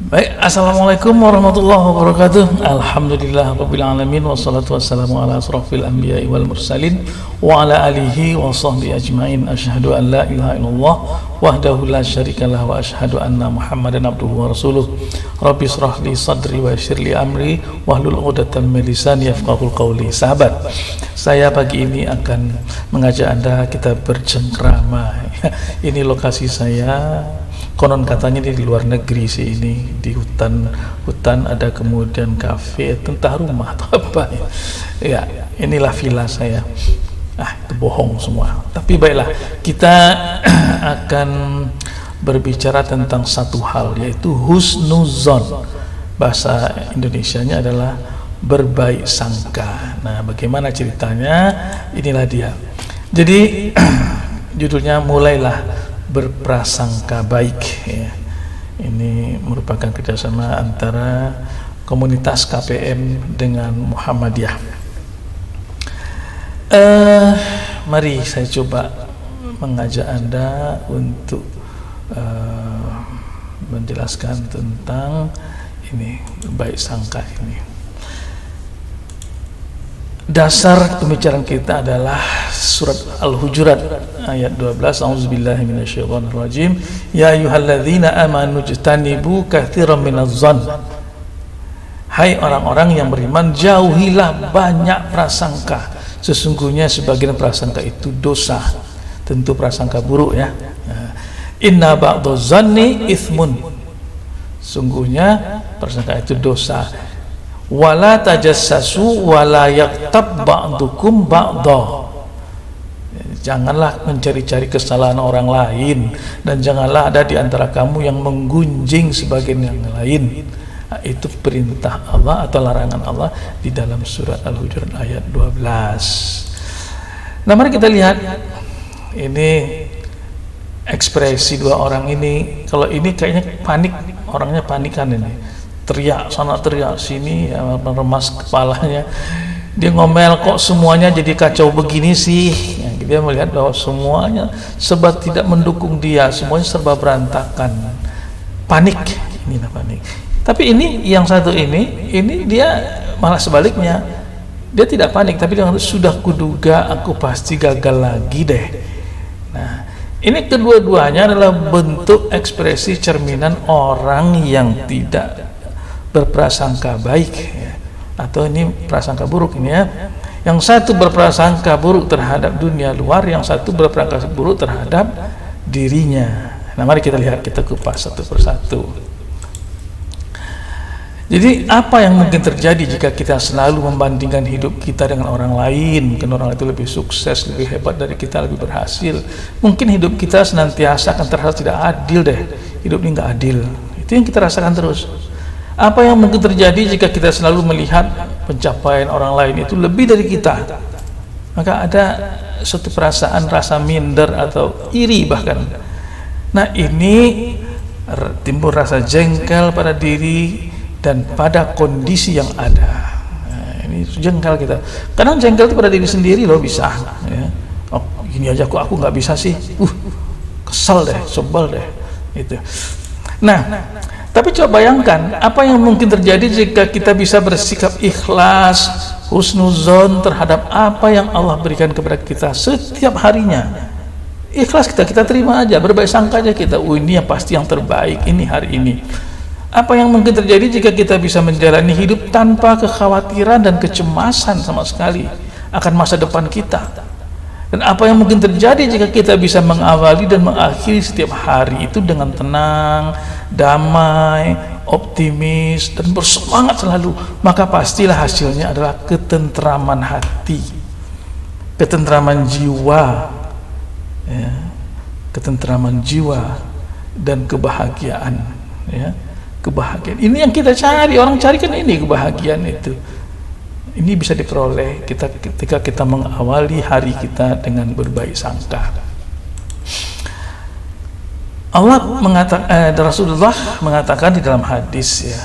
Baik, assalamualaikum warahmatullahi wabarakatuh. Alhamdulillah rabbil alamin, wassalatu wassalamu ala asrofil anbiya'i wal mursalin wa ala alihi wa sahbihi ajma'in. Asyhadu an la ilaha illallah wahdahu la syarikalah wa asyhadu anna muhammadan abduhu wa rasuluh. Rabbi shrah li sadri wa yassir li amri wahlul 'uqdatam min lisani yafqahul qawli. Sahabat, saya pagi ini akan mengajak Anda kita bercengkrama. Ini lokasi saya, konon katanya di luar negeri sih, ini di hutan ada kemudian kafe, entah rumah atau apa ya. Inilah villa saya. Itu bohong semua. Tapi baiklah, kita akan berbicara tentang satu hal, yaitu husnuzon. Bahasa Indonesianya adalah berbaik sangka. Nah, bagaimana ceritanya? Inilah dia. Jadi judulnya mulailah berprasangka baik ya. Ini merupakan kerjasama antara komunitas KPM dengan Muhammadiyah. Mari saya coba mengajak Anda untuk menjelaskan tentang ini berbaik sangka ini. Dasar pembicaraan kita adalah surat Al-Hujurat ayat 12. A'udzubillahi minasyaitonirrajim. Ya ayyuhalladzina amanu jtanibu katsiran minadh-dhann. Hai orang-orang yang beriman, jauhilah banyak prasangka. Sesungguhnya sebagian prasangka itu dosa. Tentu prasangka buruk ya. Inna ba'dadh-dhanni itsmun. Sungguhnya prasangka itu dosa. Wala tajassasu wala yaktab ba'dukum ba'da. Janganlah mencari-cari kesalahan orang lain, dan janganlah ada di antara kamu yang menggunjing sebagian yang lain. Itu perintah Allah atau larangan Allah di dalam surat Al-Hujurat ayat 12. Nah, mari kita lihat ini ekspresi dua orang ini. Kalau ini kayaknya panik, orangnya panikan ini. Teriak sana teriak sini ya, meremas kepalanya. Dia ngomel, kok semuanya jadi kacau begini sih ya. Dia melihat bahwa semuanya serba tidak mendukung dia, semuanya serba berantakan. Panik, inilah panik. Tapi ini yang satu ini dia malah sebaliknya. Dia tidak panik, tapi dia sudah kuduga aku pasti gagal lagi deh. Nah, ini kedua-duanya adalah bentuk ekspresi cerminan orang yang tidak berprasangka baik ya. Atau ini prasangka buruk ini ya. Yang satu berprasangka buruk terhadap dunia luar, yang satu berprasangka buruk terhadap dirinya. Nah, mari kita lihat, kita kupas satu persatu. Jadi apa yang mungkin terjadi jika kita selalu membandingkan hidup kita dengan orang lain? Mungkin orang itu lebih sukses, lebih hebat dari kita, lebih berhasil. Mungkin hidup kita senantiasa akan terasa tidak adil deh. Hidup ini nggak adil. Itu yang kita rasakan terus. Apa yang mungkin terjadi jika kita selalu melihat pencapaian orang lain itu lebih dari kita? Maka ada suatu perasaan rasa minder atau iri bahkan. Nah, ini timbul rasa jengkel pada diri dan pada kondisi yang ada. Nah, ini jengkel kita. Kadang jengkel itu pada diri sendiri loh, bisa ya. Oh, gini aja kok aku nggak bisa sih. Kesel deh, sebel deh itu. Nah, tapi coba bayangkan apa yang mungkin terjadi jika kita bisa bersikap ikhlas, husnuzon terhadap apa yang Allah berikan kepada kita setiap harinya. Ikhlas kita terima aja, berbaik sangka aja kita. Ini yang pasti yang terbaik ini hari ini. Apa yang mungkin terjadi jika kita bisa menjalani hidup tanpa kekhawatiran dan kecemasan sama sekali akan masa depan kita. Dan apa yang mungkin terjadi jika kita bisa mengawali dan mengakhiri setiap hari itu dengan tenang, damai, optimis, dan bersemangat selalu, maka pastilah hasilnya adalah ketentraman hati, ketentraman jiwa ya, ketentraman jiwa dan kebahagiaan ya. Kebahagiaan ini yang kita cari, orang cari kan ini kebahagiaan itu. Ini bisa diperoleh ketika kita mengawali hari kita dengan berbaik sangka. Rasulullah mengatakan di dalam hadis ya,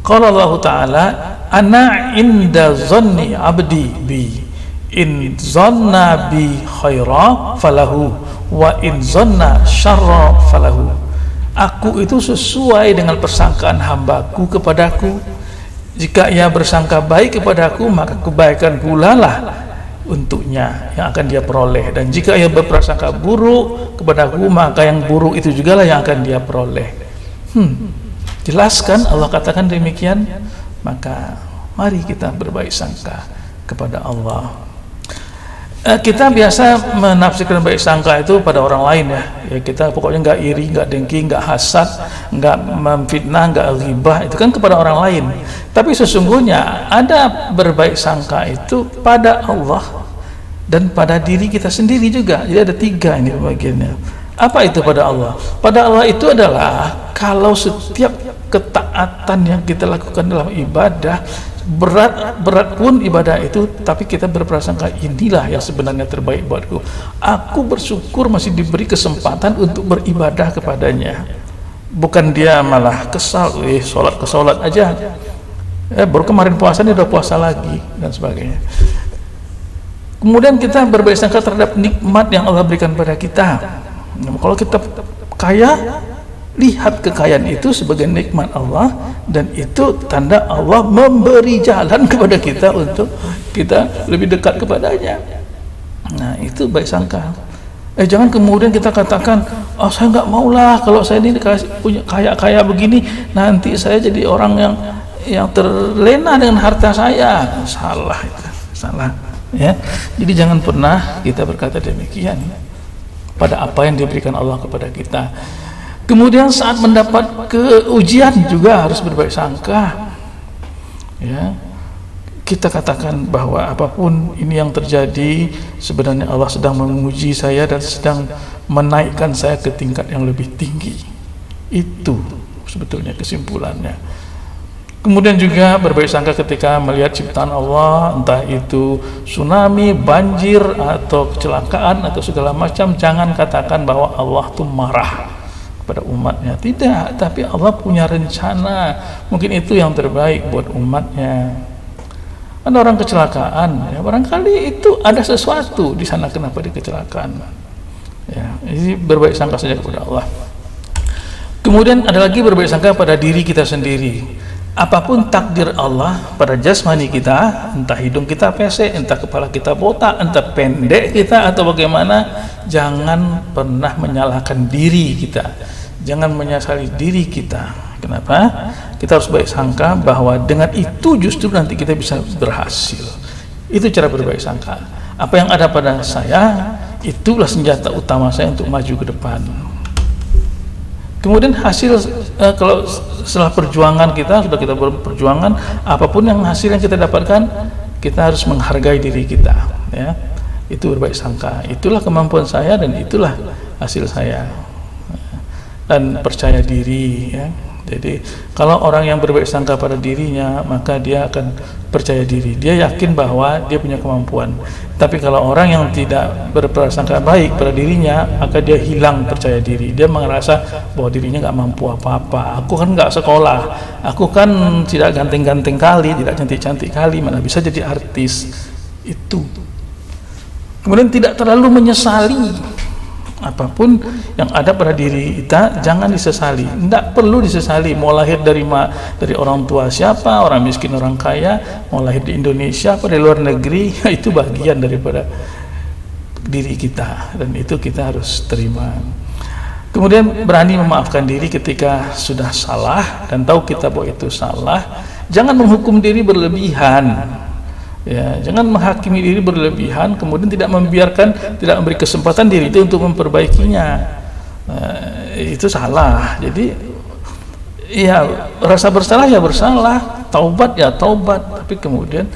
qala Allah Ta'ala, ana inda zanni abdi bi, in zanna bi khaira falahu, wa in zanna syarra falahu. Aku itu sesuai dengan persangkaan hambaku kepadaku. Jika ia bersangka baik kepadaku, maka kebaikan pula lah untuknya yang akan dia peroleh. Dan jika ia berprasangka buruk kepadaku, maka yang buruk itu juga lah yang akan dia peroleh. Jelaskan Allah katakan demikian, maka mari kita berbaik sangka kepada Allah. Kita biasa menafsirkan baik sangka itu pada orang lain ya kita pokoknya nggak iri, nggak dengki, nggak hasad, nggak memfitnah, nggak ghibah, itu kan kepada orang lain. Tapi sesungguhnya ada berbaik sangka itu pada Allah dan pada diri kita sendiri juga. Jadi ada 3 ini bagiannya. Apa itu pada Allah? Pada Allah itu adalah kalau setiap ketaatan yang kita lakukan dalam ibadah, berat pun ibadah itu, tapi kita berprasangka inilah yang sebenarnya terbaik buatku. Aku bersyukur masih diberi kesempatan untuk beribadah kepadanya. Bukan dia malah kesal, sholat ke sholat aja, baru kemarin puasa ini udah puasa lagi dan sebagainya. Kemudian kita berbaik sangka terhadap nikmat yang Allah berikan pada kita. Kalau kita kaya, lihat kekayaan itu sebagai nikmat Allah, dan itu tanda Allah memberi jalan kepada kita untuk kita lebih dekat kepadanya. Nah, itu baik sangka. Jangan kemudian kita katakan, oh saya nggak maulah kalau saya ini punya kaya begini, nanti saya jadi orang yang terlena dengan harta saya. Salah itu, salah ya. Jadi jangan pernah kita berkata demikian pada apa yang diberikan Allah kepada kita. Kemudian saat mendapat ujian juga harus berbaik sangka ya. Kita katakan bahwa apapun ini yang terjadi, sebenarnya Allah sedang menguji saya dan sedang menaikkan saya ke tingkat yang lebih tinggi. Itu sebetulnya kesimpulannya. Kemudian juga berbaik sangka ketika melihat ciptaan Allah, entah itu tsunami, banjir, atau kecelakaan, atau segala macam. Jangan katakan bahwa Allah itu marah pada umatnya. Tidak, tapi Allah punya rencana. Mungkin itu yang terbaik buat umatnya. Ada orang kecelakaan, ya, barangkali itu ada sesuatu di sana, kenapa dia kecelakaan. Ya, jadi berbaik sangka saja kepada Allah. Kemudian ada lagi berbaik sangka pada diri kita sendiri. Apapun takdir Allah pada jasmani kita, entah hidung kita pesek, entah kepala kita botak, entah pendek kita atau bagaimana, jangan pernah menyalahkan diri kita, jangan menyesali diri kita. Kenapa? Kita harus baik sangka bahwa dengan itu justru nanti kita bisa berhasil. Itu cara berbaik sangka. Apa yang ada pada saya, itulah senjata utama saya untuk maju ke depan. Kemudian hasil, kalau setelah perjuangan kita, sudah kita berperjuangan, apapun yang hasil yang kita dapatkan, kita harus menghargai diri kita ya. Itu berbaik sangka, itulah kemampuan saya dan itulah hasil saya, dan percaya diri ya. Jadi kalau orang yang berbaik sangka pada dirinya, maka dia akan percaya diri, dia yakin bahwa dia punya kemampuan. Tapi kalau orang yang tidak berprasangka baik pada dirinya, maka dia hilang percaya diri, dia merasa bahwa dirinya nggak mampu apa-apa. Aku kan nggak sekolah, aku kan tidak ganteng-ganteng kali, tidak cantik-cantik kali, mana bisa jadi artis. Itu kemudian tidak terlalu menyesali apapun yang ada pada diri kita, jangan disesali. Tidak perlu disesali mau lahir dari orang tua siapa, orang miskin, orang kaya, mau lahir di Indonesia atau di luar negeri, itu bagian daripada diri kita dan itu kita harus terima. Kemudian berani memaafkan diri ketika sudah salah dan tahu kita bahwa itu salah. Jangan menghukum diri berlebihan. Ya, jangan menghakimi diri berlebihan, kemudian tidak memberi kesempatan diri itu untuk memperbaikinya. Itu salah. Jadi ya rasa bersalah ya bersalah, taubat ya taubat, tapi kemudian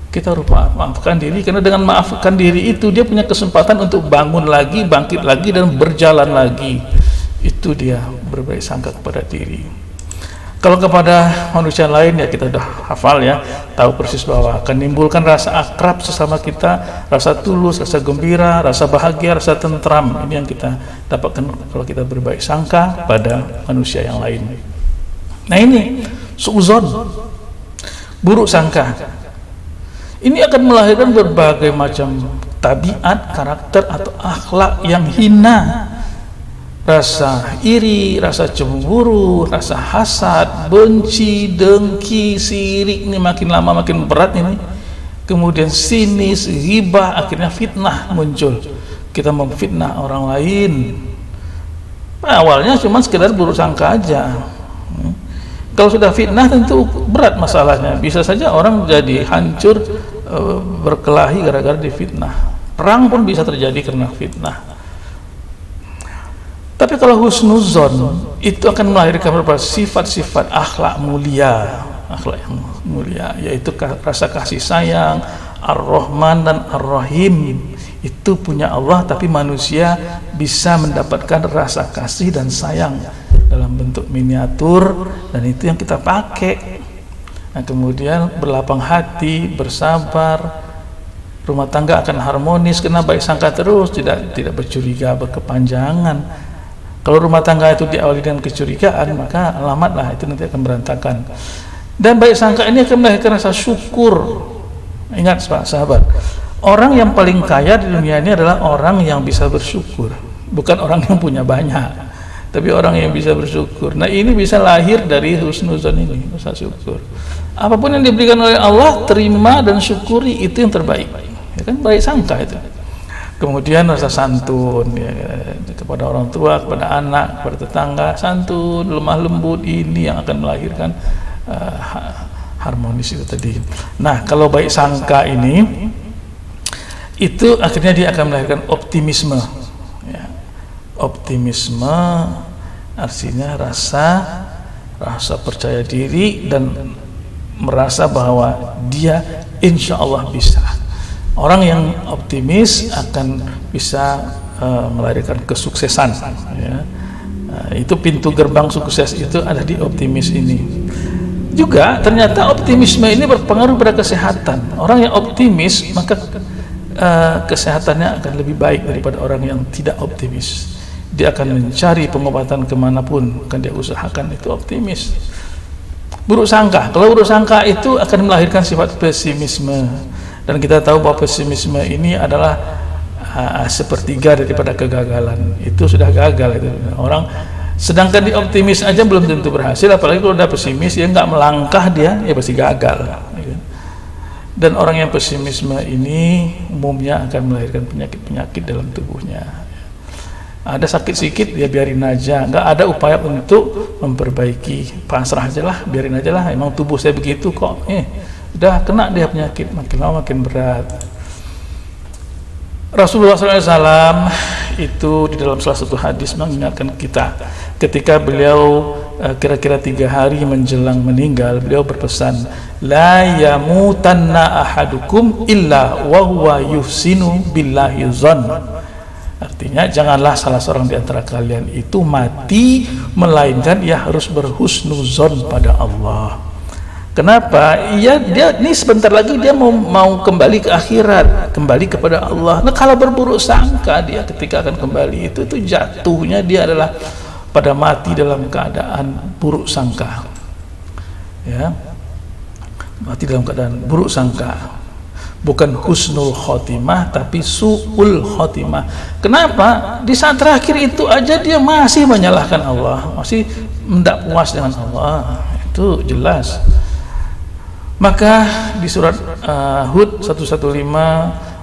kita harus maafkan diri, karena dengan maafkan diri itu dia punya kesempatan untuk bangun lagi, bangkit lagi, dan berjalan lagi. Itu dia berbaik sangka kepada diri. Kalau kepada manusia lain ya kita udah hafal ya, tahu persis bahwa akan menimbulkan rasa akrab sesama kita, rasa tulus, rasa gembira, rasa bahagia, rasa tentram. Ini yang kita dapatkan kalau kita berbaik sangka pada manusia yang lain. Nah ini suuzon, buruk sangka. Ini akan melahirkan berbagai macam tabiat, karakter atau akhlak yang hina. rasa iri, rasa cemburu, rasa hasad, benci, dengki, sirik, ini makin lama makin berat ini. Kemudian sinis, ghibah, akhirnya fitnah muncul. Kita memfitnah orang lain. Awalnya cuma sekedar buruk sangka aja. Kalau sudah fitnah tentu berat masalahnya. Bisa saja orang jadi hancur, berkelahi gara-gara difitnah. Perang pun bisa terjadi karena fitnah. Tapi kalau husnuzon itu akan melahirkan beberapa sifat-sifat akhlak mulia, akhlak yang mulia, yaitu rasa kasih sayang, Ar-Rahman dan Ar-Rahim. Itu punya Allah, tapi manusia bisa mendapatkan rasa kasih dan sayang dalam bentuk miniatur, dan itu yang kita pakai. Nah, kemudian berlapang hati, bersabar, rumah tangga akan harmonis karena baik sangka terus, tidak bercuriga berkepanjangan. Kalau rumah tangga itu diawali dengan kecurigaan, maka alamatlah itu nanti akan berantakan. Dan baik sangka ini akan melahirkan rasa syukur. Ingat Pak sahabat, orang yang paling kaya di dunia ini adalah orang yang bisa bersyukur, bukan orang yang punya banyak, tapi orang yang bisa bersyukur. Nah, ini bisa lahir dari husnuzon ini, rasa syukur. Apapun yang diberikan oleh Allah, terima dan syukuri, itu yang terbaik. Ya kan, baik sangka itu. Kemudian rasa santun, ya, kepada orang tua, kepada anak, kepada tetangga, santun, lemah lembut, ini yang akan melahirkan harmonis itu tadi. Nah, kalau baik sangka ini, itu akhirnya dia akan melahirkan optimisme. Ya. Optimisme artinya rasa percaya diri dan merasa bahwa dia insya Allah bisa. Orang yang optimis akan bisa melahirkan kesuksesan. Ya. Itu pintu gerbang sukses itu ada di optimis ini. Juga ternyata optimisme ini berpengaruh pada kesehatan. Orang yang optimis maka kesehatannya akan lebih baik daripada orang yang tidak optimis. Dia akan mencari pengobatan kemanapun, akan dia usahakan, itu optimis. Buruk sangka, kalau buruk sangka itu akan melahirkan sifat pesimisme. Dan kita tahu bahwa pesimisme ini adalah sepertiga daripada kegagalan. Itu sudah gagal itu. Orang sedangkan di optimis aja belum tentu berhasil, apalagi kalau udah pesimis, ya nggak melangkah dia, ya pasti gagal. Dan orang yang pesimisme ini umumnya akan melahirkan penyakit-penyakit dalam tubuhnya. Ada sakit sedikit, ya biarin aja, nggak ada upaya untuk memperbaiki, pasrah aja lah, biarin aja lah, emang tubuh saya begitu kok, udah kena dia penyakit, makin lama makin berat. Rasulullah SAW itu di dalam salah satu hadis mengingatkan kita ketika beliau kira-kira 3 hari menjelang meninggal, beliau berpesan, la yamutanna ahadukum illa wa huwa yuhsinu billahi zon. Artinya janganlah salah seorang di antara kalian itu mati melainkan ia harus berhusnuzon pada Allah. Kenapa? Dia ini sebentar lagi dia mau kembali ke akhirat, kembali kepada Allah. Nah, kalau berburuk sangka dia ketika akan kembali itu jatuhnya dia adalah pada mati dalam keadaan buruk sangka. Ya. Mati dalam keadaan buruk sangka. Bukan husnul khotimah tapi su'ul khotimah. Kenapa? Di saat terakhir itu aja dia masih menyalahkan Allah, masih tidak puas dengan Allah. Itu jelas. Maka di surat Hud 115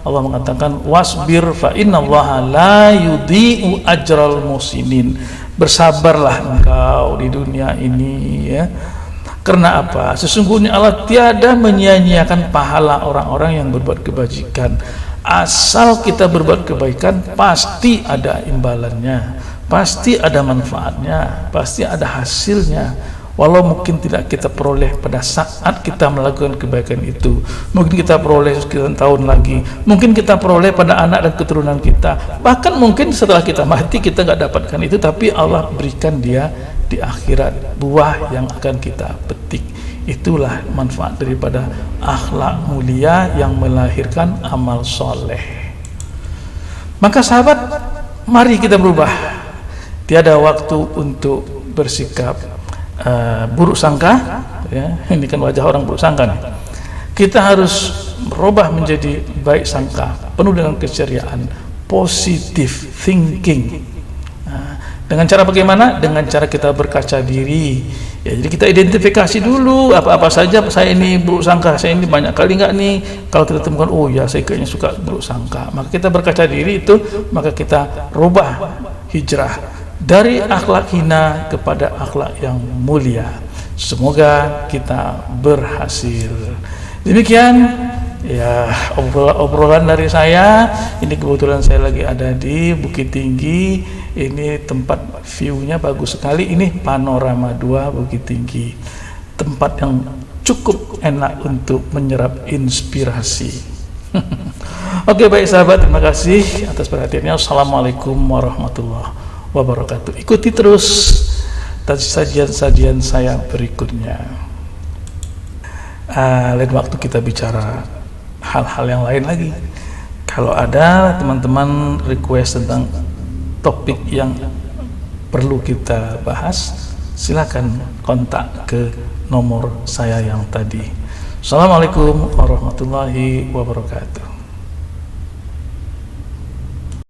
Allah mengatakan wasbir fa innallaha la yudhi'u ajral musinin. Bersabarlah engkau di dunia ini, ya. Karena apa? Sesungguhnya Allah tiada menyia-nyiakan pahala orang-orang yang berbuat kebajikan. Asal kita berbuat kebaikan pasti ada imbalannya, pasti ada manfaatnya, pasti ada hasilnya. Walau mungkin tidak kita peroleh pada saat kita melakukan kebaikan itu, mungkin kita peroleh sekian tahun lagi, mungkin kita peroleh pada anak dan keturunan kita, bahkan mungkin setelah kita mati kita nggak dapatkan itu, tapi Allah berikan dia di akhirat buah yang akan kita petik. Itulah manfaat daripada akhlak mulia yang melahirkan amal soleh. Maka sahabat, mari kita berubah. Tiada waktu untuk bersikap buruk sangka, ya. Ini kan wajah orang buruk sangka nih. Kita harus berubah menjadi baik sangka, penuh dengan keceriaan, positive thinking. Dengan cara bagaimana? Dengan cara kita berkaca diri. Ya, jadi kita identifikasi dulu apa-apa saja saya ini buruk sangka, saya ini banyak kali nggak nih. Kalau kita temukan, oh ya saya kayaknya suka buruk sangka, maka kita berkaca diri itu, maka kita rubah, hijrah dari akhlak hina kepada akhlak yang mulia. Semoga kita berhasil. Demikian ya obrolan dari saya. Ini kebetulan saya lagi ada di Bukit Tinggi. Ini tempat view-nya bagus sekali. Ini panorama 2 Bukit Tinggi. Tempat yang cukup enak untuk menyerap inspirasi. Oke, baik sahabat, terima kasih atas perhatiannya. Assalamualaikum warahmatullahi wabarakatuh. Ikuti terus sajian-sajian saya berikutnya. Lain waktu kita bicara hal-hal yang lain lagi. Kalau ada teman-teman request tentang topik yang perlu kita bahas, silakan kontak ke nomor saya yang tadi. Assalamualaikum warahmatullahi wabarakatuh.